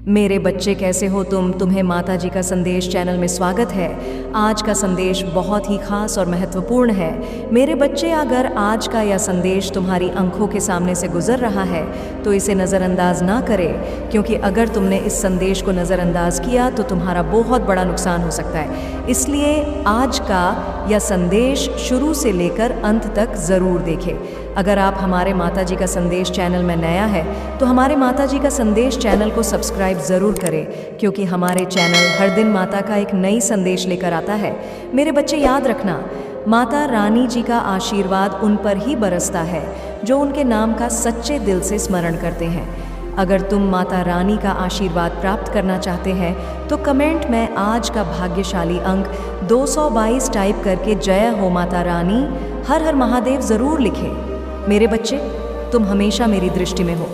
मेरे बच्चे कैसे हो तुम? तुम्हें माता जी का संदेश चैनल में स्वागत है। आज का संदेश बहुत ही खास और महत्वपूर्ण है। मेरे बच्चे, अगर आज का यह संदेश तुम्हारी आंखों के सामने से गुजर रहा है तो इसे नज़रअंदाज ना करें, क्योंकि अगर तुमने इस संदेश को नज़रअंदाज किया तो तुम्हारा बहुत बड़ा नुकसान हो सकता है। इसलिए आज का यह संदेश शुरू से लेकर अंत तक ज़रूर देखें। अगर आप हमारे माता जी का संदेश चैनल में नया है तो हमारे माता जी का संदेश चैनल को सब्सक्राइब ज़रूर करें, क्योंकि हमारे चैनल हर दिन माता का एक नई संदेश लेकर आता है। मेरे बच्चे, याद रखना, माता रानी जी का आशीर्वाद उन पर ही बरसता है जो उनके नाम का सच्चे दिल से स्मरण करते हैं। अगर तुम माता रानी का आशीर्वाद प्राप्त करना चाहते हैं तो कमेंट में आज का भाग्यशाली अंक 222 टाइप करके जय हो माता रानी, हर हर महादेव ज़रूर लिखें। मेरे बच्चे, तुम हमेशा मेरी दृष्टि में हो।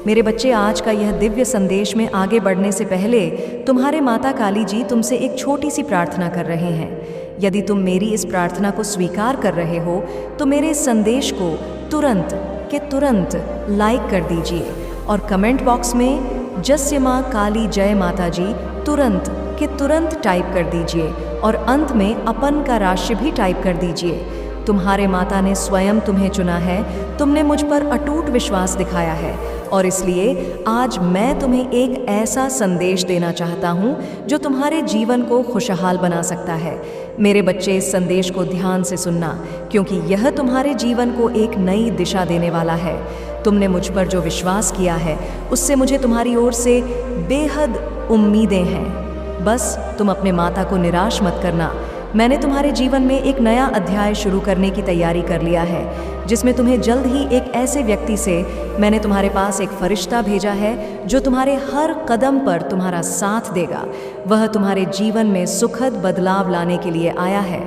मेरे बच्चे, आज का यह दिव्य संदेश में आगे बढ़ने से पहले तुम्हारे माता काली जी तुमसे एक छोटी सी प्रार्थना कर रहे हैं। यदि तुम मेरी इस प्रार्थना को स्वीकार कर रहे हो तो मेरे इस संदेश को तुरंत के तुरंत लाइक कर दीजिए और कमेंट बॉक्स में जस्य माँ काली जय माता जी तुरंत के तुरंत टाइप कर दीजिए और अंत में अपन का राशि भी टाइप कर दीजिए। तुम्हारे माता ने स्वयं तुम्हें चुना है, तुमने मुझ पर अटूट विश्वास दिखाया है और इसलिए आज मैं तुम्हें एक ऐसा संदेश देना चाहता हूँ जो तुम्हारे जीवन को खुशहाल बना सकता है। मेरे बच्चे, इस संदेश को ध्यान से सुनना, क्योंकि यह तुम्हारे जीवन को एक नई दिशा देने वाला है। तुमने मुझ पर जो विश्वास किया है उससे मुझे तुम्हारी ओर से बेहद उम्मीदें हैं। बस तुम अपने माता को निराश मत करना। मैंने तुम्हारे जीवन में एक नया अध्याय शुरू करने की तैयारी कर लिया है, जिसमें तुम्हें जल्द ही एक ऐसे व्यक्ति से मैंने तुम्हारे पास एक फरिश्ता भेजा है जो तुम्हारे हर कदम पर तुम्हारा साथ देगा। वह तुम्हारे जीवन में सुखद बदलाव लाने के लिए आया है।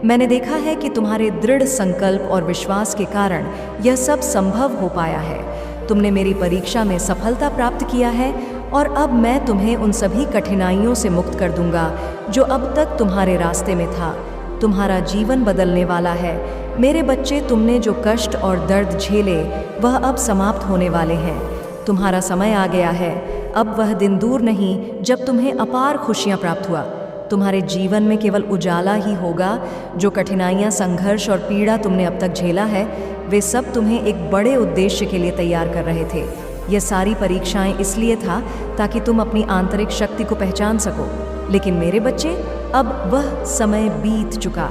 मैंने देखा है कि तुम्हारे दृढ़ संकल्प और विश्वास के कारण यह सब संभव हो पाया है। तुमने मेरी परीक्षा में सफलता प्राप्त किया है और अब मैं तुम्हें उन सभी कठिनाइयों से मुक्त कर दूंगा जो अब तक तुम्हारे रास्ते में था। तुम्हारा जीवन बदलने वाला है। मेरे बच्चे, तुमने जो कष्ट और दर्द झेले वह अब समाप्त होने वाले हैं। तुम्हारा समय आ गया है। अब वह दिन दूर नहीं जब तुम्हें अपार खुशियाँ प्राप्त हुआ। तुम्हारे जीवन में केवल उजाला ही होगा। जो कठिनाइयाँ, संघर्ष और पीड़ा तुमने अब तक झेला है, वे सब तुम्हें एक बड़े उद्देश्य के लिए तैयार कर रहे थे। यह सारी परीक्षाएं इसलिए था ताकि तुम अपनी आंतरिक शक्ति को पहचान सको। लेकिन मेरे बच्चे, अब वह समय बीत चुका।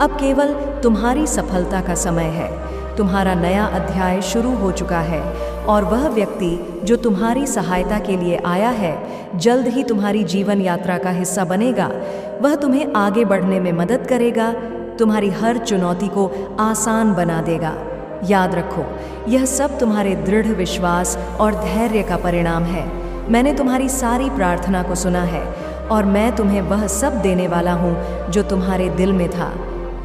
अब केवल तुम्हारी सफलता का समय है। तुम्हारा नया अध्याय शुरू हो चुका है और वह व्यक्ति जो तुम्हारी सहायता के लिए आया है जल्द ही तुम्हारी जीवन यात्रा का हिस्सा बनेगा। वह तुम्हें आगे बढ़ने में मदद करेगा, तुम्हारी हर चुनौती को आसान बना देगा। याद रखो, यह सब तुम्हारे दृढ़ विश्वास और धैर्य का परिणाम है। मैंने तुम्हारी सारी प्रार्थना को सुना है और मैं तुम्हें वह सब देने वाला हूँ जो तुम्हारे दिल में था।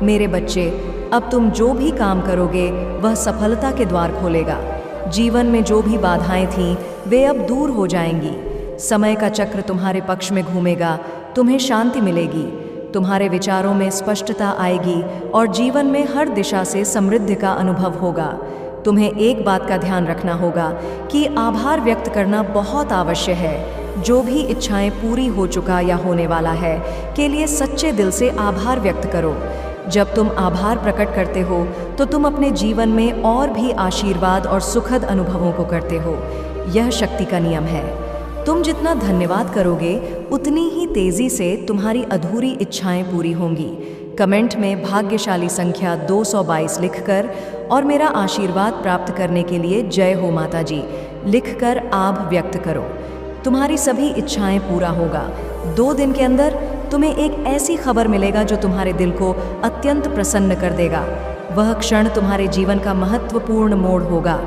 मेरे बच्चे, अब तुम जो भी काम करोगे वह सफलता के द्वार खोलेगा। जीवन में जो भी बाधाएं थीं वे अब दूर हो जाएंगी। समय का चक्र तुम्हारे पक्ष में घूमेगा। तुम्हें शांति मिलेगी, तुम्हारे विचारों में स्पष्टता आएगी और जीवन में हर दिशा से समृद्धि का अनुभव होगा। तुम्हें एक बात का ध्यान रखना होगा कि आभार व्यक्त करना बहुत आवश्यक है। जो भी इच्छाएं पूरी हो चुका या होने वाला है के लिए सच्चे दिल से आभार व्यक्त करो। जब तुम आभार प्रकट करते हो तो तुम अपने जीवन में और भी आशीर्वाद और सुखद अनुभवों को करते हो। यह शक्ति का नियम है। तुम जितना धन्यवाद करोगे उतनी ही तेजी से तुम्हारी अधूरी इच्छाएं पूरी होंगी। कमेंट में भाग्यशाली संख्या 222 लिखकर और मेरा आशीर्वाद प्राप्त करने के लिए जय हो माता जी लिखकर आभार व्यक्त करो। तुम्हारी सभी इच्छाएं पूरा होगा। 2 दिन के अंदर तुम्हें एक ऐसी खबर मिलेगा जो तुम्हारे दिल को अत्यंत प्रसन्न कर देगा। वह क्षण तुम्हारे जीवन का महत्वपूर्ण मोड़ होगा।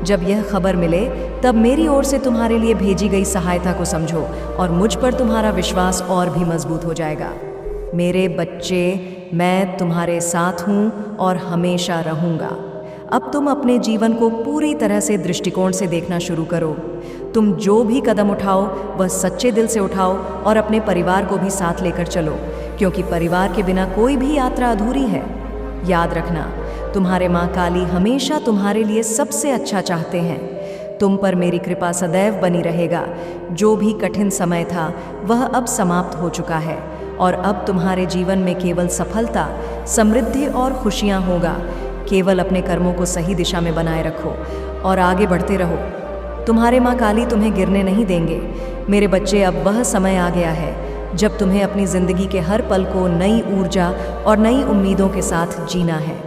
जब यह खबर मिले तब मेरी ओर से तुम्हारे लिए भेजी गई सहायता को समझो और मुझ पर तुम्हारा विश्वास और भी मजबूत हो जाएगा। मेरे बच्चे, मैं तुम्हारे साथ हूँ और हमेशा रहूँगा। अब तुम अपने जीवन को पूरी तरह से दृष्टिकोण से देखना शुरू करो। तुम जो भी कदम उठाओ वह सच्चे दिल से उठाओ और अपने परिवार को भी साथ लेकर चलो, क्योंकि परिवार के बिना कोई भी यात्रा अधूरी है। याद रखना, तुम्हारे माँ काली हमेशा तुम्हारे लिए सबसे अच्छा चाहते हैं। तुम पर मेरी कृपा सदैव बनी रहेगा। जो भी कठिन समय था वह अब समाप्त हो चुका है और अब तुम्हारे जीवन में केवल सफलता, समृद्धि और खुशियाँ होगा। केवल अपने कर्मों को सही दिशा में बनाए रखो और आगे बढ़ते रहो। तुम्हारे माँ काली तुम्हें गिरने नहीं देंगे। मेरे बच्चे, अब वह समय आ गया है जब तुम्हें अपनी जिंदगी के हर पल को नई ऊर्जा और नई उम्मीदों के साथ जीना है।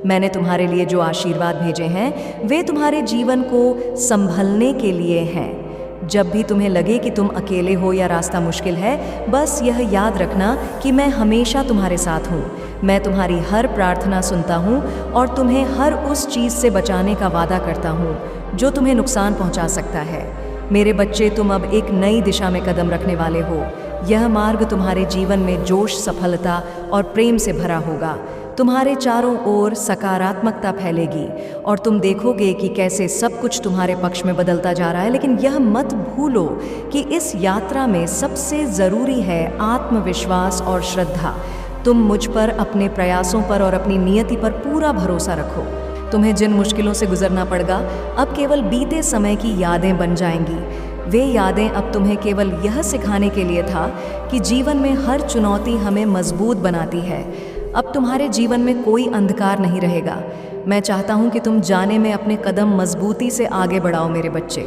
मैंने तुम्हारे लिए जो आशीर्वाद भेजे हैं वे तुम्हारे जीवन को संभलने के लिए हैं। जब भी तुम्हें लगे कि तुम अकेले हो या रास्ता मुश्किल है, बस यह याद रखना कि मैं हमेशा तुम्हारे साथ हूँ। मैं तुम्हारी हर प्रार्थना सुनता हूँ और तुम्हें हर उस चीज़ से बचाने का वादा करता हूँ जो तुम्हें नुकसान पहुँचा सकता है। मेरे बच्चे, तुम अब एक नई दिशा में कदम रखने वाले हो। यह मार्ग तुम्हारे जीवन में जोश, सफलता और प्रेम से भरा होगा। तुम्हारे चारों ओर सकारात्मकता फैलेगी और तुम देखोगे कि कैसे सब कुछ तुम्हारे पक्ष में बदलता जा रहा है। लेकिन यह मत भूलो कि इस यात्रा में सबसे ज़रूरी है आत्मविश्वास और श्रद्धा। तुम मुझ पर, अपने प्रयासों पर और अपनी नियति पर पूरा भरोसा रखो। तुम्हें जिन मुश्किलों से गुजरना पड़ेगा अब केवल बीते समय की यादें बन जाएंगी। वे यादें अब तुम्हें केवल यह सिखाने के लिए था कि जीवन में हर चुनौती हमें मजबूत बनाती है। अब तुम्हारे जीवन में कोई अंधकार नहीं रहेगा। मैं चाहता हूँ कि तुम जाने में अपने कदम मजबूती से आगे बढ़ाओ। मेरे बच्चे,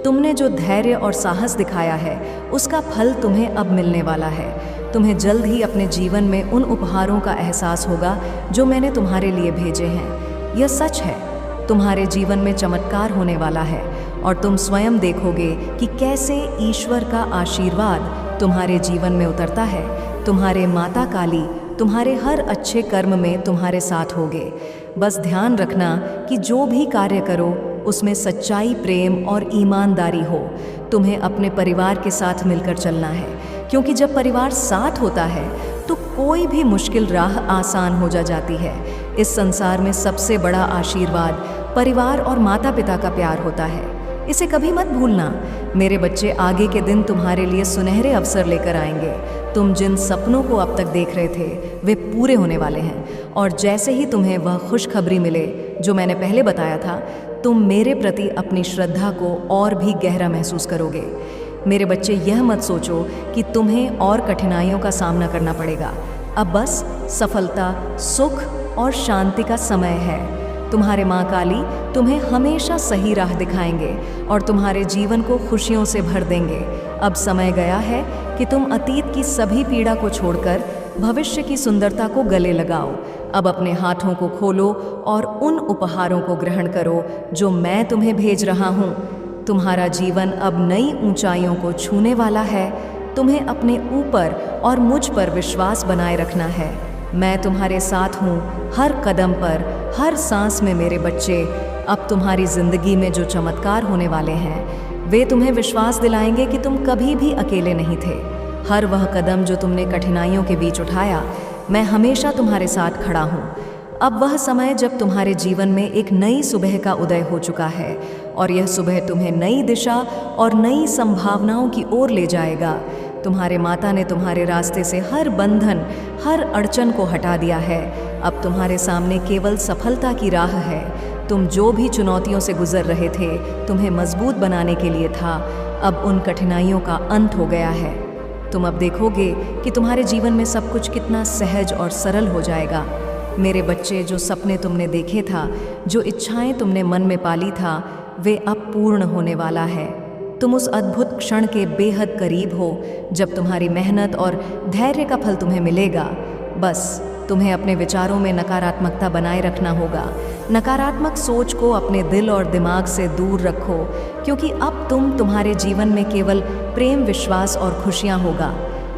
तुमने जो धैर्य और साहस दिखाया है उसका फल तुम्हें अब मिलने वाला है। तुम्हें जल्द ही अपने जीवन में उन उपहारों का एहसास होगा जो मैंने तुम्हारे लिए भेजे हैं। यह सच है, तुम्हारे जीवन में चमत्कार होने वाला है और तुम स्वयं देखोगे कि कैसे ईश्वर का आशीर्वाद तुम्हारे जीवन में उतरता है। तुम्हारे माता काली तुम्हारे हर अच्छे कर्म में तुम्हारे साथ होगे। बस ध्यान रखना कि जो भी कार्य करो उसमें सच्चाई, प्रेम और ईमानदारी हो। तुम्हें अपने परिवार के साथ मिलकर चलना है, क्योंकि जब परिवार साथ होता है तो कोई भी मुश्किल राह आसान हो जाती है। इस संसार में सबसे बड़ा आशीर्वाद परिवार और माता पिता का प्यार होता है। इसे कभी मत भूलना। मेरे बच्चे, आगे के दिन तुम्हारे लिए सुनहरे अवसर लेकर आएंगे। तुम जिन सपनों को अब तक देख रहे थे वे पूरे होने वाले हैं और जैसे ही तुम्हें वह खुशखबरी मिले जो मैंने पहले बताया था, तुम मेरे प्रति अपनी श्रद्धा को और भी गहरा महसूस करोगे। मेरे बच्चे, यह मत सोचो कि तुम्हें और कठिनाइयों का सामना करना पड़ेगा। अब बस सफलता, सुख और शांति का समय है। तुम्हारे माँ काली तुम्हें हमेशा सही राह दिखाएंगे और तुम्हारे जीवन को खुशियों से भर देंगे। अब समय गया है कि तुम अतीत की सभी पीड़ा को छोड़कर भविष्य की सुंदरता को गले लगाओ। अब अपने हाथों को खोलो और उन उपहारों को ग्रहण करो जो मैं तुम्हें भेज रहा हूँ। तुम्हारा जीवन अब नई ऊंचाइयों को छूने वाला है। तुम्हें अपने ऊपर और मुझ पर विश्वास बनाए रखना है। मैं तुम्हारे साथ हूँ हर कदम पर, हर सांस में। मेरे बच्चे, अब तुम्हारी जिंदगी में जो चमत्कार होने वाले हैं वे तुम्हें विश्वास दिलाएंगे कि तुम कभी भी अकेले नहीं थे। हर वह कदम जो तुमने कठिनाइयों के बीच उठाया, मैं हमेशा तुम्हारे साथ खड़ा हूँ। अब वह समय जब तुम्हारे जीवन में एक नई सुबह का उदय हो चुका है और यह सुबह तुम्हें नई दिशा और नई संभावनाओं की ओर ले जाएगा। तुम्हारे माता ने तुम्हारे रास्ते से हर बंधन, हर अड़चन को हटा दिया है। अब तुम्हारे सामने केवल सफलता की राह है। तुम जो भी चुनौतियों से गुजर रहे थे, तुम्हें मजबूत बनाने के लिए था। अब उन कठिनाइयों का अंत हो गया है। तुम अब देखोगे कि तुम्हारे जीवन में सब कुछ कितना सहज और सरल हो जाएगा। मेरे बच्चे, जो सपने तुमने देखे था, जो इच्छाएं तुमने मन में पाली था, वे अब पूर्ण होने वाला है। तुम उस अद्भुत क्षण के बेहद करीब हो जब तुम्हारी मेहनत और धैर्य का फल तुम्हें मिलेगा। बस तुम्हें अपने विचारों में नकारात्मकता बनाए रखना होगा। नकारात्मक सोच को अपने दिल और दिमाग से दूर रखो, क्योंकि अब तुम्हारे जीवन में केवल प्रेम, विश्वास और खुशियाँ होगा।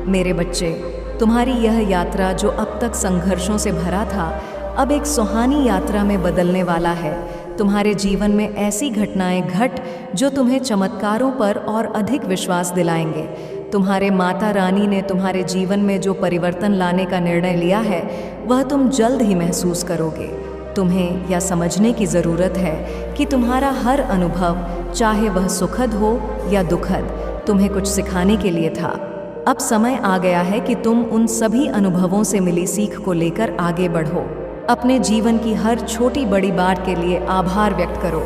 मेरे बच्चे, तुम्हारी यह यात्रा जो अब तक संघर्षों से भरा था, अब एक सुहानी यात्रा में बदलने वाला है। तुम्हारे जीवन में ऐसी घटनाएं घट जो तुम्हें चमत्कारों पर और अधिक विश्वास दिलाएंगे। तुम्हारे माता रानी ने तुम्हारे जीवन में जो परिवर्तन लाने का निर्णय लिया है, वह तुम जल्द ही महसूस करोगे। तुम्हें यह समझने की ज़रूरत है कि तुम्हारा हर अनुभव, चाहे वह सुखद हो या दुखद, तुम्हें कुछ सिखाने के लिए था। अब समय आ गया है कि तुम उन सभी अनुभवों से मिली सीख को लेकर आगे बढ़ो। अपने जीवन की हर छोटी बड़ी बात के लिए आभार व्यक्त करो,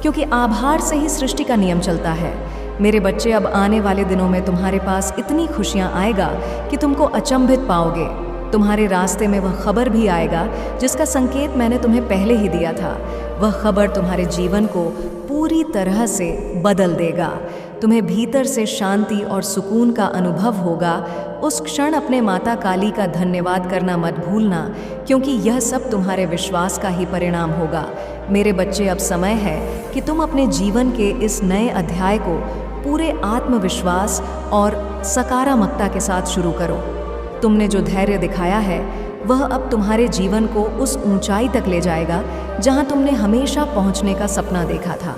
क्योंकि आभार से ही सृष्टि का नियम चलता है। मेरे बच्चे, अब आने वाले दिनों में तुम्हारे पास इतनी खुशियां आएगा कि तुमको अचंभित पाओगे। तुम्हारे रास्ते में वह खबर भी आएगा जिसका संकेत मैंने तुम्हें पहले ही दिया था। वह खबर तुम्हारे जीवन को पूरी तरह से बदल देगा। तुम्हें भीतर से शांति और सुकून का अनुभव होगा। उस क्षण अपने माता काली का धन्यवाद करना मत भूलना, क्योंकि यह सब तुम्हारे विश्वास का ही परिणाम होगा। मेरे बच्चे, अब समय है कि तुम अपने जीवन के इस नए अध्याय को पूरे आत्मविश्वास और सकारात्मकता के साथ शुरू करो। तुमने जो धैर्य दिखाया है वह अब तुम्हारे जीवन को उस ऊंचाई तक ले जाएगा जहां तुमने हमेशा पहुंचने का सपना देखा था।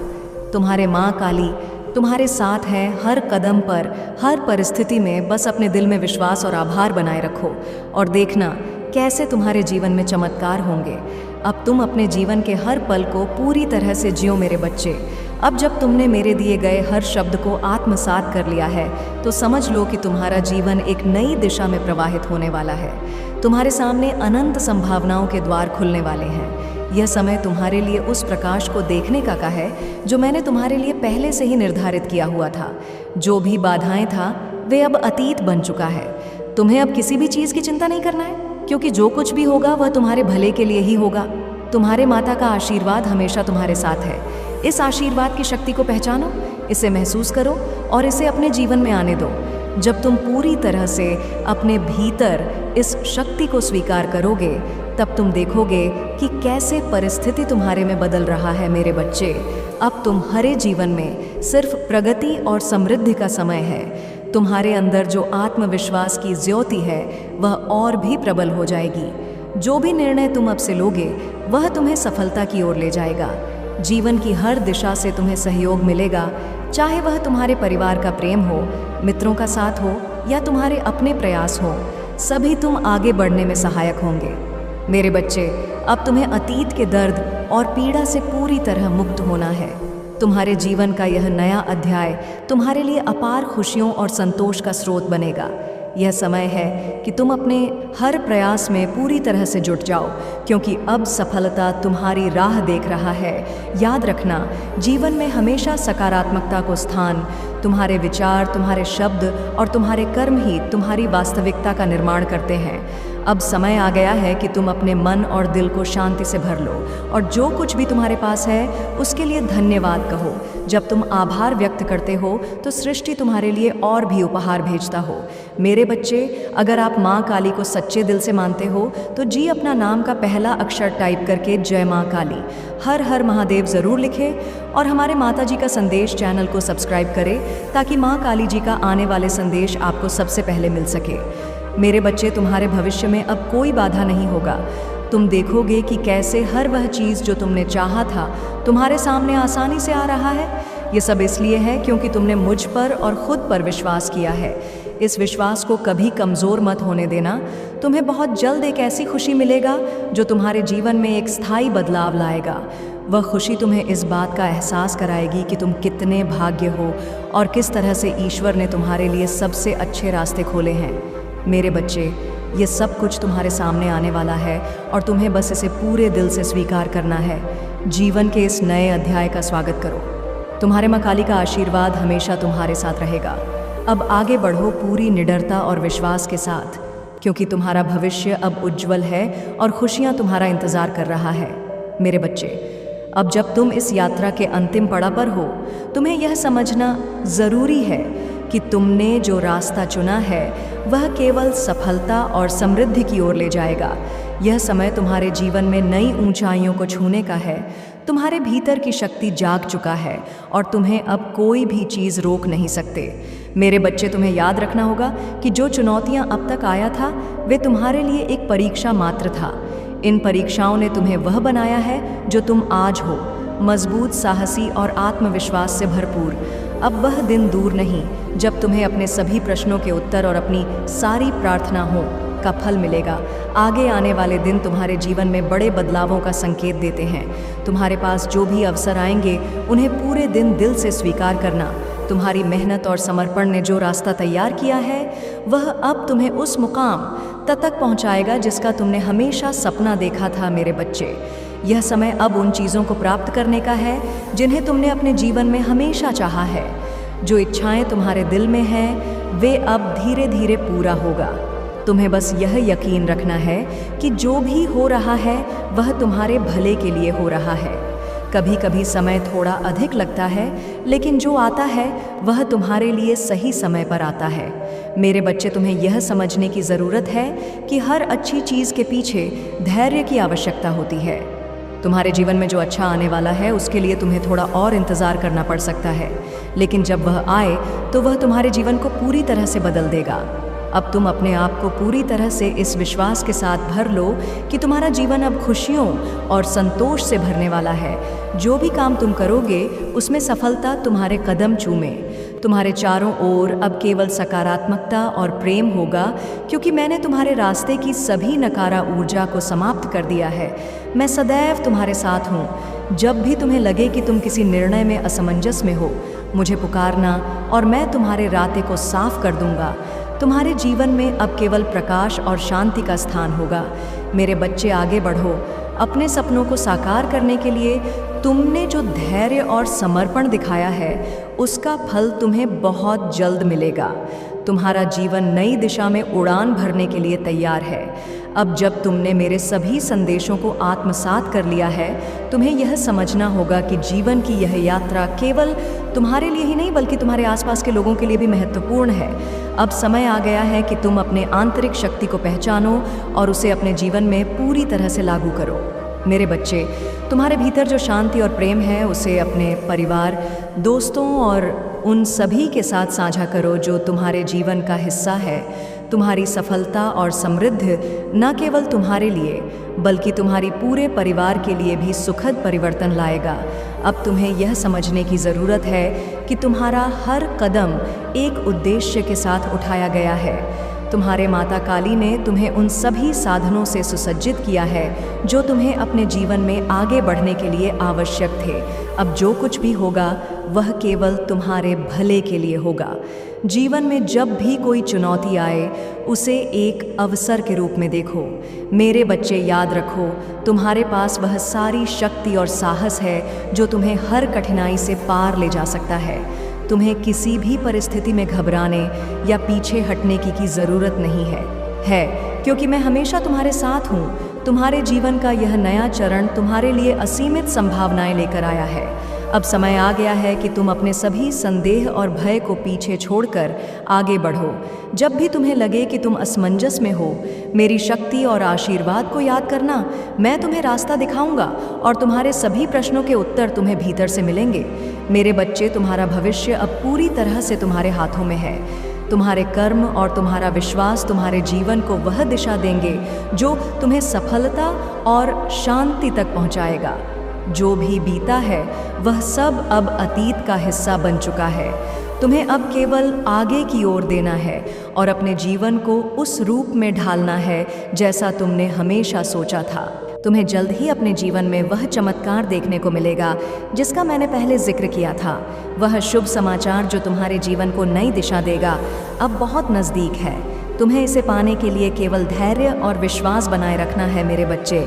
तुम्हारे माँ काली तुम्हारे साथ है हर कदम पर, हर परिस्थिति में। बस अपने दिल में विश्वास और आभार बनाए रखो और देखना कैसे तुम्हारे जीवन में चमत्कार होंगे। अब तुम अपने जीवन के हर पल को पूरी तरह से जियो मेरे बच्चे। अब जब तुमने मेरे दिए गए हर शब्द को आत्मसात कर लिया है तो समझ लो कि तुम्हारा जीवन एक नई दिशा में प्रवाहित होने वाला है। तुम्हारे सामने अनंत संभावनाओं के द्वार खुलने वाले हैं। यह समय तुम्हारे लिए उस प्रकाश को देखने का है जो मैंने तुम्हारे लिए पहले से ही निर्धारित किया हुआ था। जो भी बाधाएं था वे अब अतीत बन चुका है। तुम्हें अब किसी भी चीज़ की चिंता नहीं करना है, क्योंकि जो कुछ भी होगा वह तुम्हारे भले के लिए ही होगा। तुम्हारे माता का आशीर्वाद हमेशा तुम्हारे साथ है। इस आशीर्वाद की शक्ति को पहचानो, इसे महसूस करो और इसे अपने जीवन में आने दो। जब तुम पूरी तरह से अपने भीतर इस शक्ति को स्वीकार करोगे तब तुम देखोगे कि कैसे परिस्थिति तुम्हारे में बदल रहा है। मेरे बच्चे, अब तुम्हारे जीवन में सिर्फ प्रगति और समृद्धि का समय है। तुम्हारे अंदर जो आत्मविश्वास की ज्योति है वह और भी प्रबल हो जाएगी। जो भी निर्णय तुम अब से लोगे वह तुम्हें सफलता की ओर ले जाएगा। जीवन की हर दिशा से तुम्हें सहयोग मिलेगा, चाहे वह तुम्हारे परिवार का प्रेम हो, मित्रों का साथ हो या तुम्हारे अपने प्रयास हो। सभी तुम आगे बढ़ने में सहायक होंगे। मेरे बच्चे, अब तुम्हें अतीत के दर्द और पीड़ा से पूरी तरह मुक्त होना है। तुम्हारे जीवन का यह नया अध्याय तुम्हारे लिए अपार खुशियों और संतोष का स्रोत बनेगा। यह समय है कि तुम अपने हर प्रयास में पूरी तरह से जुट जाओ, क्योंकि अब सफलता तुम्हारी राह देख रहा है। याद रखना, जीवन में हमेशा सकारात्मकता को स्थान, तुम्हारे विचार, तुम्हारे शब्द और तुम्हारे कर्म ही तुम्हारी वास्तविकता का निर्माण करते हैं। अब समय आ गया है कि तुम अपने मन और दिल को शांति से भर लो और जो कुछ भी तुम्हारे पास है उसके लिए धन्यवाद कहो। जब तुम आभार व्यक्त करते हो तो सृष्टि तुम्हारे लिए और भी उपहार भेजता हो। मेरे बच्चे, अगर आप माँ काली को सच्चे दिल से मानते हो तो जी अपना नाम का पहला अक्षर टाइप करके जय माँ काली, हर हर महादेव ज़रूर लिखें और हमारे माता जी का संदेश चैनल को सब्सक्राइब करें ताकि माँ काली जी का आने वाले संदेश आपको सबसे पहले मिल सके। मेरे बच्चे, तुम्हारे भविष्य में अब कोई बाधा नहीं होगा। तुम देखोगे कि कैसे हर वह चीज़ जो तुमने चाहा था तुम्हारे सामने आसानी से आ रहा है। ये सब इसलिए है क्योंकि तुमने मुझ पर और खुद पर विश्वास किया है। इस विश्वास को कभी कमज़ोर मत होने देना। तुम्हें बहुत जल्द एक ऐसी खुशी मिलेगा जो तुम्हारे जीवन में एक स्थायी बदलाव लाएगा। वह खुशी तुम्हें इस बात का एहसास कराएगी कि तुम कितने भाग्य हो और किस तरह से ईश्वर ने तुम्हारे लिए सबसे अच्छे रास्ते खोले हैं। मेरे बच्चे, ये सब कुछ तुम्हारे सामने आने वाला है और तुम्हें बस इसे पूरे दिल से स्वीकार करना है। जीवन के इस नए अध्याय का स्वागत करो। तुम्हारे माँ काली का आशीर्वाद हमेशा तुम्हारे साथ रहेगा। अब आगे बढ़ो पूरी निडरता और विश्वास के साथ, क्योंकि तुम्हारा भविष्य अब उज्जवल है और खुशियाँ तुम्हारा इंतज़ार कर रहा है। मेरे बच्चे, अब जब तुम इस यात्रा के अंतिम पड़ाव पर हो, तुम्हें यह समझना ज़रूरी है कि तुमने जो रास्ता चुना है वह केवल सफलता और समृद्धि की ओर ले जाएगा। यह समय तुम्हारे जीवन में नई ऊंचाइयों को छूने का है। तुम्हारे भीतर की शक्ति जाग चुका है और तुम्हें अब कोई भी चीज़ रोक नहीं सकते। मेरे बच्चे, तुम्हें याद रखना होगा कि जो चुनौतियां अब तक आया था वे तुम्हारे लिए एक परीक्षा मात्र था। इन परीक्षाओं ने तुम्हें वह बनाया है जो तुम आज हो, मजबूत, साहसी और आत्मविश्वास से भरपूर। अब वह दिन दूर नहीं जब तुम्हें अपने सभी प्रश्नों के उत्तर और अपनी सारी प्रार्थनाओं का फल मिलेगा। आगे आने वाले दिन तुम्हारे जीवन में बड़े बदलावों का संकेत देते हैं। तुम्हारे पास जो भी अवसर आएंगे उन्हें पूरे दिल से स्वीकार करना। तुम्हारी मेहनत और समर्पण ने जो रास्ता तैयार किया है वह अब तुम्हें उस मुकाम तक पहुंचाएगा जिसका तुमने हमेशा सपना देखा था। मेरे बच्चे, यह समय अब उन चीज़ों को प्राप्त करने का है जिन्हें तुमने अपने जीवन में हमेशा चाहा है। जो इच्छाएं तुम्हारे दिल में हैं, वे अब धीरे धीरे पूरा होगा। तुम्हें बस यह यकीन रखना है कि जो भी हो रहा है वह तुम्हारे भले के लिए हो रहा है। कभी कभी समय थोड़ा अधिक लगता है, लेकिन जो आता है वह तुम्हारे लिए सही समय पर आता है। मेरे बच्चे, तुम्हें यह समझने की ज़रूरत है कि हर अच्छी चीज़ के पीछे धैर्य की आवश्यकता होती है। तुम्हारे जीवन में जो अच्छा आने वाला है उसके लिए तुम्हें थोड़ा और इंतज़ार करना पड़ सकता है, लेकिन जब वह आए तो वह तुम्हारे जीवन को पूरी तरह से बदल देगा। अब तुम अपने आप को पूरी तरह से इस विश्वास के साथ भर लो कि तुम्हारा जीवन अब खुशियों और संतोष से भरने वाला है। जो भी काम तुम करोगे उसमें सफलता तुम्हारे कदम चूमे। तुम्हारे चारों ओर अब केवल सकारात्मकता और प्रेम होगा, क्योंकि मैंने तुम्हारे रास्ते की सभी नकारा ऊर्जा को समाप्त कर दिया है। मैं सदैव तुम्हारे साथ हूँ। जब भी तुम्हें लगे कि तुम किसी निर्णय में असमंजस में हो, मुझे पुकारना और मैं तुम्हारे रास्ते को साफ कर दूंगा। तुम्हारे जीवन में अब केवल प्रकाश और शांति का स्थान होगा। मेरे बच्चे, आगे बढ़ो। अपने सपनों को साकार करने के लिए तुमने जो धैर्य और समर्पण दिखाया है उसका फल तुम्हें बहुत जल्द मिलेगा। तुम्हारा जीवन नई दिशा में उड़ान भरने के लिए तैयार है। अब जब तुमने मेरे सभी संदेशों को आत्मसात कर लिया है, तुम्हें यह समझना होगा कि जीवन की यह यात्रा केवल तुम्हारे लिए ही नहीं बल्कि तुम्हारे आसपास के लोगों के लिए भी महत्वपूर्ण है। अब समय आ गया है कि तुम अपने आंतरिक शक्ति को पहचानो और उसे अपने जीवन में पूरी तरह से लागू करो। मेरे बच्चे, तुम्हारे भीतर जो शांति और प्रेम है उसे अपने परिवार, दोस्तों और उन सभी के साथ साझा करो जो तुम्हारे जीवन का हिस्सा है। तुम्हारी सफलता और समृद्धि न केवल तुम्हारे लिए बल्कि तुम्हारी पूरे परिवार के लिए भी सुखद परिवर्तन लाएगा। अब तुम्हें यह समझने की ज़रूरत है कि तुम्हारा हर कदम एक उद्देश्य के साथ उठाया गया है। तुम्हारे माता काली ने तुम्हें उन सभी साधनों से सुसज्जित किया है जो तुम्हें अपने जीवन में आगे बढ़ने के लिए आवश्यक थे। अब जो कुछ भी होगा वह केवल तुम्हारे भले के लिए होगा। जीवन में जब भी कोई चुनौती आए उसे एक अवसर के रूप में देखो। मेरे बच्चे, याद रखो, तुम्हारे पास वह सारी शक्ति और साहस है जो तुम्हें हर कठिनाई से पार ले जा सकता है। तुम्हें किसी भी परिस्थिति में घबराने या पीछे हटने की ज़रूरत नहीं है, क्योंकि मैं हमेशा तुम्हारे साथ हूँ। तुम्हारे जीवन का यह नया चरण तुम्हारे लिए असीमित संभावनाएं लेकर आया है। अब समय आ गया है कि तुम अपने सभी संदेह और भय को पीछे छोड़कर आगे बढ़ो। जब भी तुम्हें लगे कि तुम असमंजस में हो, मेरी शक्ति और आशीर्वाद को याद करना। मैं तुम्हें रास्ता दिखाऊंगा और तुम्हारे सभी प्रश्नों के उत्तर तुम्हें भीतर से मिलेंगे। मेरे बच्चे, तुम्हारा भविष्य अब पूरी तरह से तुम्हारे हाथों में है। तुम्हारे कर्म और तुम्हारा विश्वास तुम्हारे जीवन को वह दिशा देंगे जो तुम्हें सफलता और शांति तक पहुंचाएगा। जो भी बीता है वह सब अब अतीत का हिस्सा बन चुका है। तुम्हें अब केवल आगे की ओर देना है और अपने जीवन को उस रूप में ढालना है जैसा तुमने हमेशा सोचा था। तुम्हें जल्द ही अपने जीवन में वह चमत्कार देखने को मिलेगा जिसका मैंने पहले जिक्र किया था। वह शुभ समाचार जो तुम्हारे जीवन को नई दिशा देगा अब बहुत नज़दीक है। तुम्हें इसे पाने के लिए केवल धैर्य और विश्वास बनाए रखना है। मेरे बच्चे,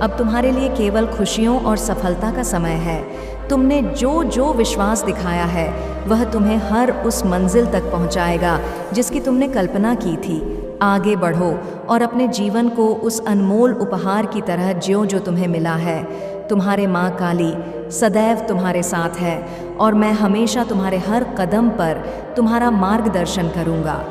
अब तुम्हारे लिए केवल खुशियों और सफलता का समय है। तुमने जो जो विश्वास दिखाया है वह तुम्हें हर उस मंजिल तक पहुंचाएगा जिसकी तुमने कल्पना की थी। आगे बढ़ो और अपने जीवन को उस अनमोल उपहार की तरह ज्यो जो तुम्हें मिला है। तुम्हारे माँ काली सदैव तुम्हारे साथ है और मैं हमेशा तुम्हारे हर कदम पर तुम्हारा मार्गदर्शन करूँगा।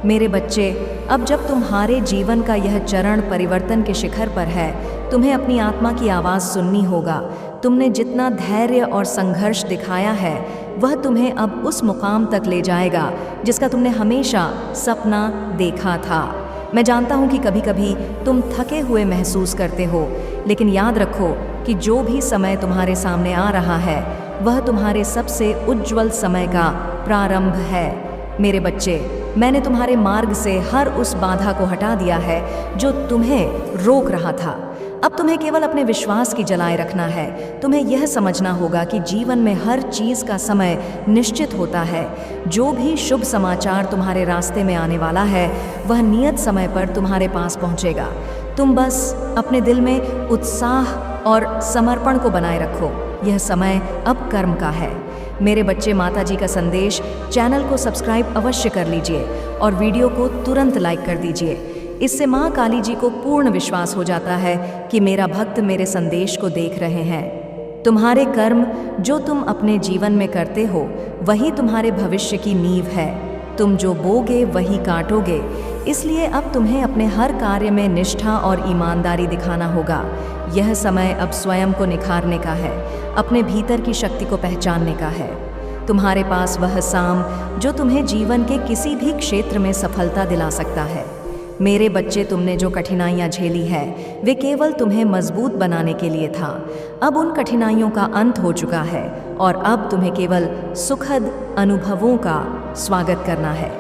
मेरे बच्चे, अब जब तुम्हारे जीवन का यह चरण परिवर्तन के शिखर पर है, तुम्हें अपनी आत्मा की आवाज़ सुननी होगा। तुमने जितना धैर्य और संघर्ष दिखाया है वह तुम्हें अब उस मुकाम तक ले जाएगा जिसका तुमने हमेशा सपना देखा था। मैं जानता हूँ कि कभी कभी तुम थके हुए महसूस करते हो, लेकिन याद रखो कि जो भी समय तुम्हारे सामने आ रहा है वह तुम्हारे सबसे उज्ज्वल समय का प्रारंभ है। मेरे बच्चे, मैंने तुम्हारे मार्ग से हर उस बाधा को हटा दिया है जो तुम्हें रोक रहा था। अब तुम्हें केवल अपने विश्वास की जलाए रखना है। तुम्हें यह समझना होगा कि जीवन में हर चीज़ का समय निश्चित होता है। जो भी शुभ समाचार तुम्हारे रास्ते में आने वाला है वह नियत समय पर तुम्हारे पास पहुंचेगा। तुम बस अपने दिल में उत्साह और समर्पण को बनाए रखो। यह समय अब कर्म का है। मेरे बच्चे, माता जी का संदेश चैनल को सब्सक्राइब अवश्य कर लीजिए और वीडियो को तुरंत लाइक कर दीजिए। इससे माँ काली जी को पूर्ण विश्वास हो जाता है कि मेरा भक्त मेरे संदेश को देख रहे हैं। तुम्हारे कर्म जो तुम अपने जीवन में करते हो वही तुम्हारे भविष्य की नींव है। तुम जो बोगे वही काटोगे, इसलिए अब तुम्हें अपने हर कार्य में निष्ठा और ईमानदारी दिखाना होगा। यह समय अब स्वयं को निखारने का है, अपने भीतर की शक्ति को पहचानने का है। तुम्हारे पास वह साम जो तुम्हें जीवन के किसी भी क्षेत्र में सफलता दिला सकता है। मेरे बच्चे, तुमने जो कठिनाइयाँ झेली है वे केवल तुम्हें मजबूत बनाने के लिए था। अब उन कठिनाइयों का अंत हो चुका है और अब तुम्हें केवल सुखद अनुभवों का स्वागत करना है।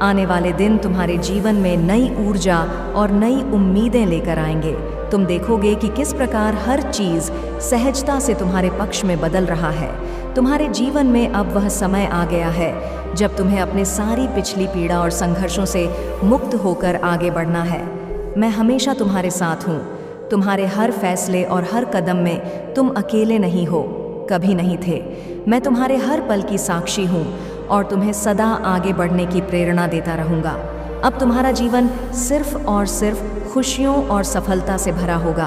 आने वाले दिन तुम्हारे जीवन में नई ऊर्जा और नई उम्मीदें लेकर आएंगे। तुम देखोगे कि किस प्रकार हर चीज़ सहजता से तुम्हारे पक्ष में बदल रहा है। तुम्हारे जीवन में अब वह समय आ गया है जब तुम्हें अपने सारी पिछली पीड़ा और संघर्षों से मुक्त होकर आगे बढ़ना है। मैं हमेशा तुम्हारे साथ हूँ। तुम्हारे हर फैसले और हर कदम में तुम अकेले नहीं हो, कभी नहीं थे। मैं तुम्हारे हर पल की साक्षी हूँ और तुम्हें सदा आगे बढ़ने की प्रेरणा देता रहूँगा। अब तुम्हारा जीवन सिर्फ और सिर्फ खुशियों और सफलता से भरा होगा।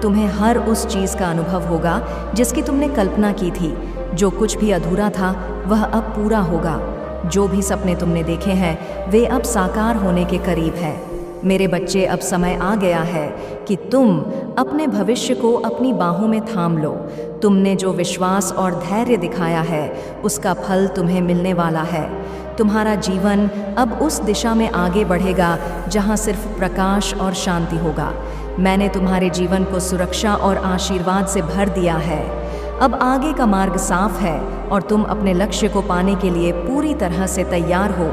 तुम्हें हर उस चीज़ का अनुभव होगा जिसकी तुमने कल्पना की थी। जो कुछ भी अधूरा था वह अब पूरा होगा। जो भी सपने तुमने देखे हैं वे अब साकार होने के करीब है। मेरे बच्चे, अब समय आ गया है कि तुम अपने भविष्य को अपनी बाहों में थाम लो। तुमने जो विश्वास और धैर्य दिखाया है उसका फल तुम्हें मिलने वाला है। तुम्हारा जीवन अब उस दिशा में आगे बढ़ेगा जहां सिर्फ प्रकाश और शांति होगा। मैंने तुम्हारे जीवन को सुरक्षा और आशीर्वाद से भर दिया है। अब आगे का मार्ग साफ है और तुम अपने लक्ष्य को पाने के लिए पूरी तरह से तैयार हो।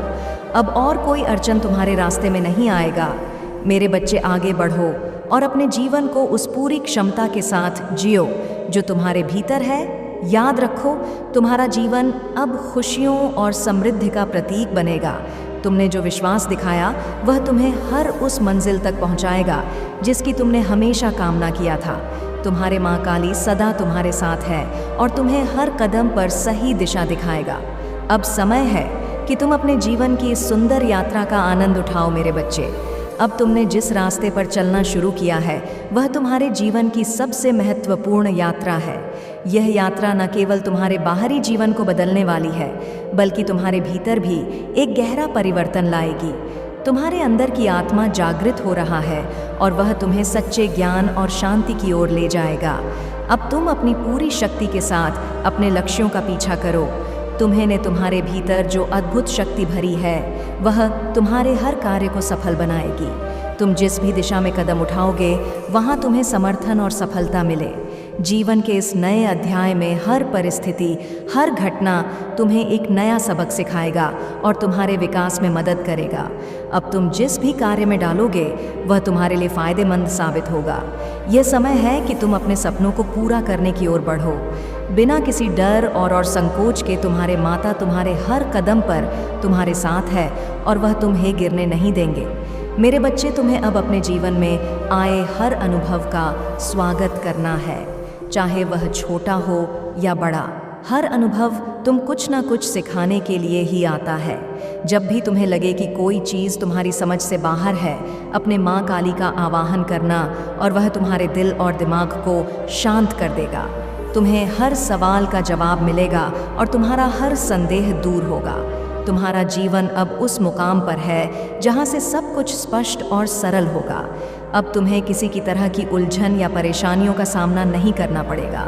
अब और कोई अड़चन तुम्हारे रास्ते में नहीं आएगा। मेरे बच्चे, आगे बढ़ो और अपने जीवन को उस पूरी क्षमता के साथ जियो जो तुम्हारे भीतर है। याद रखो, तुम्हारा जीवन अब खुशियों और समृद्धि का प्रतीक बनेगा। तुमने जो विश्वास दिखाया वह तुम्हें हर उस मंजिल तक पहुंचाएगा जिसकी तुमने हमेशा कामना किया था। तुम्हारे माँ काली सदा तुम्हारे साथ है और तुम्हें हर कदम पर सही दिशा दिखाएगा। अब समय है कि तुम अपने जीवन की इस सुंदर यात्रा का आनंद उठाओ। मेरे बच्चे, अब तुमने जिस रास्ते पर चलना शुरू किया है वह तुम्हारे जीवन की सबसे महत्वपूर्ण यात्रा है। यह यात्रा न केवल तुम्हारे बाहरी जीवन को बदलने वाली है बल्कि तुम्हारे भीतर भी एक गहरा परिवर्तन लाएगी। तुम्हारे अंदर की आत्मा जागृत हो रहा है और वह तुम्हें सच्चे ज्ञान और शांति की ओर ले जाएगा। अब तुम अपनी पूरी शक्ति के साथ अपने लक्ष्यों का पीछा करो। तुम्हें ने तुम्हारे भीतर जो अद्भुत शक्ति भरी है वह तुम्हारे हर कार्य को सफल बनाएगी। तुम जिस भी दिशा में कदम उठाओगे वहाँ तुम्हें समर्थन और सफलता मिले। जीवन के इस नए अध्याय में हर परिस्थिति, हर घटना तुम्हें एक नया सबक सिखाएगा और तुम्हारे विकास में मदद करेगा। अब तुम जिस भी कार्य में डालोगे वह तुम्हारे लिए फ़ायदेमंद साबित होगा। यह समय है कि तुम अपने सपनों को पूरा करने की ओर बढ़ो। बिना किसी डर और संकोच के तुम्हारे माता तुम्हारे हर कदम पर तुम्हारे साथ है और वह तुम्हें गिरने नहीं देंगे। मेरे बच्चे, तुम्हें अब अपने जीवन में आए हर अनुभव का स्वागत करना है, चाहे वह छोटा हो या बड़ा। हर अनुभव तुम कुछ ना कुछ सिखाने के लिए ही आता है। जब भी तुम्हें लगे कि कोई चीज़ तुम्हारी समझ से बाहर है, अपने माँ काली का आवाहन करना और वह तुम्हारे दिल और दिमाग को शांत कर देगा। तुम्हें हर सवाल का जवाब मिलेगा और तुम्हारा हर संदेह दूर होगा। तुम्हारा जीवन अब उस मुकाम पर है जहाँ से सब कुछ स्पष्ट और सरल होगा। अब तुम्हें किसी की तरह की उलझन या परेशानियों का सामना नहीं करना पड़ेगा।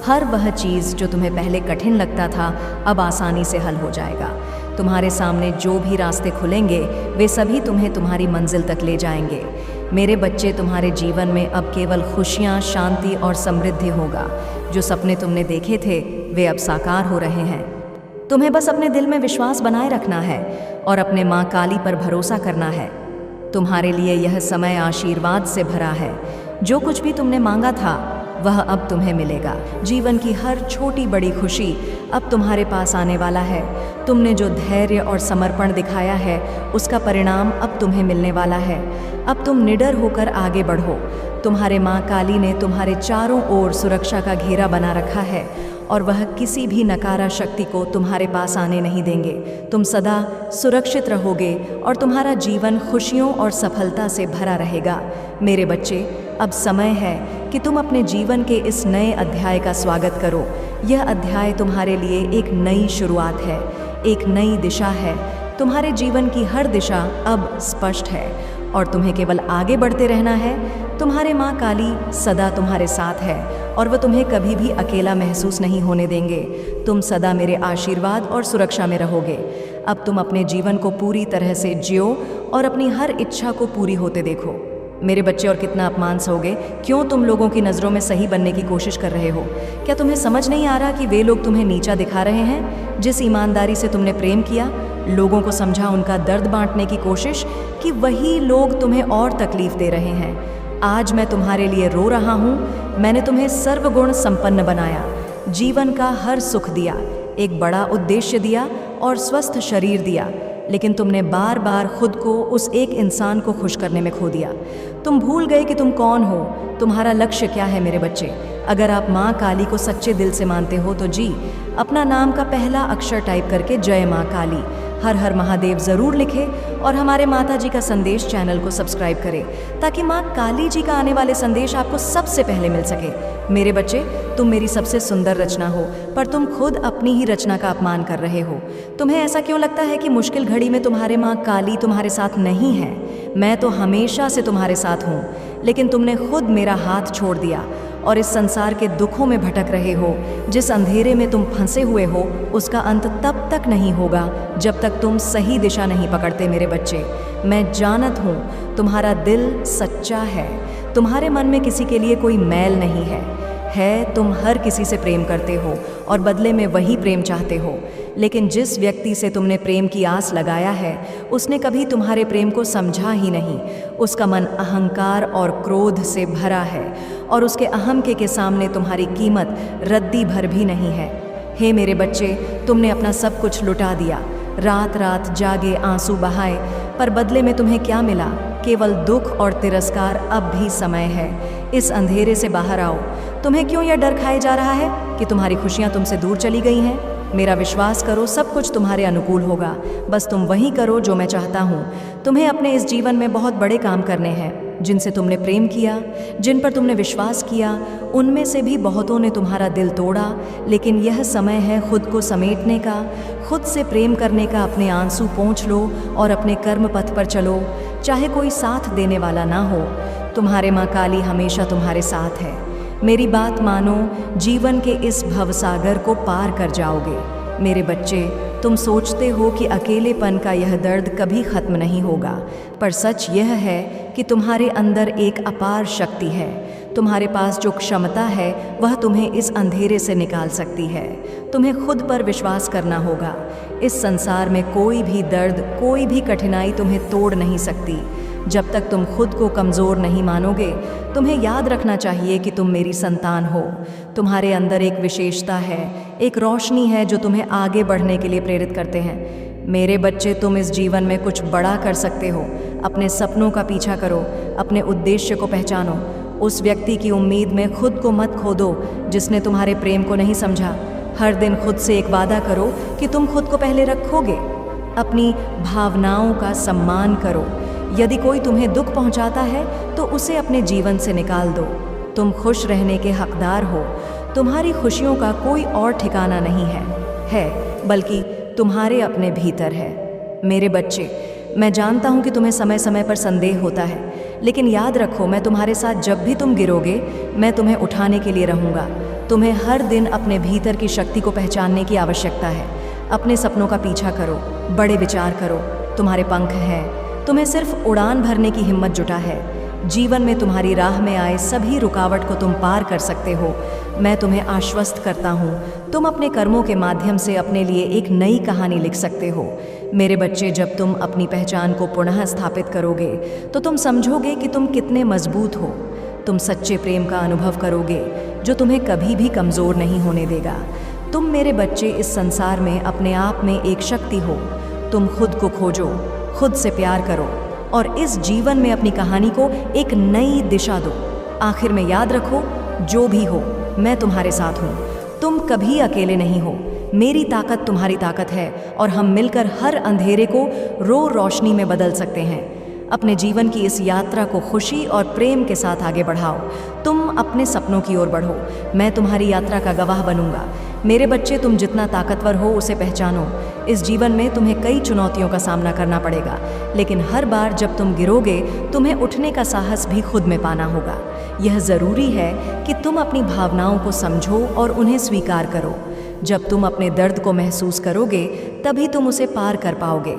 हर वह चीज़ जो तुम्हें पहले कठिन लगता था अब आसानी से हल हो जाएगा। तुम्हारे सामने जो भी रास्ते खुलेंगे वे सभी तुम्हें तुम्हारी मंजिल तक ले जाएंगे। मेरे बच्चे, तुम्हारे जीवन में अब केवल खुशियाँ, शांति और समृद्धि होगा। जो सपने तुमने देखे थे वे अब साकार हो रहे हैं। तुम्हें बस अपने दिल में विश्वास बनाए रखना है और अपने माँ काली पर भरोसा करना है। तुम्हारे लिए यह समय आशीर्वाद से भरा है। जो कुछ भी तुमने मांगा था वह अब तुम्हें मिलेगा। जीवन की हर छोटी बड़ी खुशी अब तुम्हारे पास आने वाला है। तुमने जो धैर्य और समर्पण दिखाया है उसका परिणाम अब तुम्हें मिलने वाला है। अब तुम निडर होकर आगे बढ़ो। तुम्हारे माँ काली ने तुम्हारे चारों ओर सुरक्षा का घेरा बना रखा है और वह किसी भी नकारा शक्ति को तुम्हारे पास आने नहीं देंगे। तुम सदा सुरक्षित रहोगे और तुम्हारा जीवन खुशियों और सफलता से भरा रहेगा। मेरे बच्चे, अब समय है कि तुम अपने जीवन के इस नए अध्याय का स्वागत करो। यह अध्याय तुम्हारे लिए एक नई शुरुआत है, एक नई दिशा है। तुम्हारे जीवन की हर दिशा अब स्पष्ट है और तुम्हें केवल आगे बढ़ते रहना है। तुम्हारे माँ काली सदा तुम्हारे साथ है और वह तुम्हें कभी भी अकेला महसूस नहीं होने देंगे। तुम सदा मेरे आशीर्वाद और सुरक्षा में रहोगे। अब तुम अपने जीवन को पूरी तरह से जियो और अपनी हर इच्छा को पूरी होते देखो। मेरे बच्चे, और कितना अपमान सहोगे? क्यों तुम लोगों की नज़रों में सही बनने की कोशिश कर रहे हो? क्या तुम्हें समझ नहीं आ रहा कि वे लोग तुम्हें नीचा दिखा रहे हैं? जिस ईमानदारी से तुमने प्रेम किया, लोगों को समझा, उनका दर्द बांटने की कोशिश कि वही लोग तुम्हें और तकलीफ दे रहे हैं। आज मैं तुम्हारे लिए रो रहा हूँ। मैंने तुम्हें सर्वगुण संपन्न बनाया, जीवन का हर सुख दिया, एक बड़ा उद्देश्य दिया और स्वस्थ शरीर दिया, लेकिन तुमने बार बार खुद को उस एक इंसान को खुश करने में खो दिया। तुम भूल गए कि तुम कौन हो, तुम्हारा लक्ष्य क्या है। मेरे बच्चे, अगर आप माँ काली को सच्चे दिल से मानते हो तो जी, अपना नाम का पहला अक्षर टाइप करके जय माँ काली, हर हर महादेव ज़रूर लिखें और हमारे माता जी का संदेश चैनल को सब्सक्राइब करें ताकि माँ काली जी का आने वाले संदेश आपको सबसे पहले मिल सके। मेरे बच्चे, तुम मेरी सबसे सुंदर रचना हो, पर तुम खुद अपनी ही रचना का अपमान कर रहे हो। तुम्हें ऐसा क्यों लगता है कि मुश्किल घड़ी में तुम्हारे माँ काली तुम्हारे साथ नहीं है? मैं तो हमेशा से तुम्हारे साथ हूँ, लेकिन तुमने खुद मेरा हाथ छोड़ दिया और इस संसार के दुखों में भटक रहे हो। जिस अंधेरे में तुम फंसे हुए हो उसका अंत तब तक नहीं होगा जब तक तुम सही दिशा नहीं पकड़ते। मेरे बच्चे, मैं जानत हूँ तुम्हारा दिल सच्चा है, तुम्हारे मन में किसी के लिए कोई मैल नहीं है। तुम हर किसी से प्रेम करते हो और बदले में वही प्रेम चाहते हो, लेकिन जिस व्यक्ति से तुमने प्रेम की आस लगाया है उसने कभी तुम्हारे प्रेम को समझा ही नहीं। उसका मन अहंकार और क्रोध से भरा है और उसके अहम के सामने तुम्हारी कीमत रद्दी भर भी नहीं है। हे मेरे बच्चे, तुमने अपना सब कुछ लुटा दिया, रात रात जागे, आंसू बहाए, पर बदले में तुम्हें क्या मिला? केवल दुख और तिरस्कार। अब भी समय है, इस अंधेरे से बाहर आओ। तुम्हें क्यों यह डर खाए जा रहा है कि तुम्हारी खुशियां तुमसे दूर चली गई हैं? मेरा विश्वास करो, सब कुछ तुम्हारे अनुकूल होगा। बस तुम वही करो जो मैं चाहता हूँ। तुम्हें अपने इस जीवन में बहुत बड़े काम करने हैं। जिनसे तुमने प्रेम किया, जिन पर तुमने विश्वास किया, उनमें से भी बहुतों ने तुम्हारा दिल तोड़ा, लेकिन यह समय है खुद को समेटने का, खुद से प्रेम करने का। अपने आंसू पोंछ लो और अपने कर्म पथ पर चलो, चाहे कोई साथ देने वाला ना हो। तुम्हारे माँ काली हमेशा तुम्हारे साथ है। मेरी बात मानो, जीवन के इस भवसागर को पार कर जाओगे। मेरे बच्चे, तुम सोचते हो कि अकेलेपन का यह दर्द कभी ख़त्म नहीं होगा, पर सच यह है कि तुम्हारे अंदर एक अपार शक्ति है। तुम्हारे पास जो क्षमता है वह तुम्हें इस अंधेरे से निकाल सकती है। तुम्हें खुद पर विश्वास करना होगा। इस संसार में कोई भी दर्द, कोई भी कठिनाई तुम्हें तोड़ नहीं सकती जब तक तुम खुद को कमज़ोर नहीं मानोगे। तुम्हें याद रखना चाहिए कि तुम मेरी संतान हो। तुम्हारे अंदर एक विशेषता है, एक रोशनी है जो तुम्हें आगे बढ़ने के लिए प्रेरित करते हैं। मेरे बच्चे, तुम इस जीवन में कुछ बड़ा कर सकते हो। अपने सपनों का पीछा करो, अपने उद्देश्य को पहचानो। उस व्यक्ति की उम्मीद में खुद को मत खो दो जिसने तुम्हारे प्रेम को नहीं समझा। हर दिन खुद से एक वादा करो कि तुम खुद को पहले रखोगे। अपनी भावनाओं का सम्मान करो। यदि कोई तुम्हें दुख पहुंचाता है तो उसे अपने जीवन से निकाल दो। तुम खुश रहने के हकदार हो। तुम्हारी खुशियों का कोई और ठिकाना नहीं है बल्कि तुम्हारे अपने भीतर है। मेरे बच्चे, मैं जानता हूं कि तुम्हें समय समय पर संदेह होता है, लेकिन याद रखो, मैं तुम्हारे साथ जब भी तुम गिरोगे मैं तुम्हें उठाने के लिए रहूँगा। तुम्हें हर दिन अपने भीतर की शक्ति को पहचानने की आवश्यकता है। अपने सपनों का पीछा करो, बड़े विचार करो। तुम्हारे पंख हैं, तुम्हें सिर्फ उड़ान भरने की हिम्मत जुटा है। जीवन में तुम्हारी राह में आए सभी रुकावट को तुम पार कर सकते हो। मैं तुम्हें आश्वस्त करता हूँ, तुम अपने कर्मों के माध्यम से अपने लिए एक नई कहानी लिख सकते हो। मेरे बच्चे, जब तुम अपनी पहचान को पुनः स्थापित करोगे तो तुम समझोगे कि तुम कितने मजबूत हो। तुम सच्चे प्रेम का अनुभव करोगे जो तुम्हें कभी भी कमज़ोर नहीं होने देगा। तुम मेरे बच्चे इस संसार में अपने आप में एक शक्ति हो। तुम खुद को खोजो, खुद से प्यार करो और इस जीवन में अपनी कहानी को एक नई दिशा दो। आखिर में याद रखो, जो भी हो मैं तुम्हारे साथ हूँ। तुम कभी अकेले नहीं हो। मेरी ताकत तुम्हारी ताकत है और हम मिलकर हर अंधेरे को रोशनी में बदल सकते हैं। अपने जीवन की इस यात्रा को खुशी और प्रेम के साथ आगे बढ़ाओ। तुम अपने सपनों की ओर बढ़ो, मैं तुम्हारी यात्रा का गवाह बनूंगा। मेरे बच्चे, तुम जितना ताकतवर हो उसे पहचानो। इस जीवन में तुम्हें कई चुनौतियों का सामना करना पड़ेगा, लेकिन हर बार जब तुम गिरोगे तुम्हें उठने का साहस भी खुद में पाना होगा। यह ज़रूरी है कि तुम अपनी भावनाओं को समझो और उन्हें स्वीकार करो। जब तुम अपने दर्द को महसूस करोगे तभी तुम उसे पार कर पाओगे।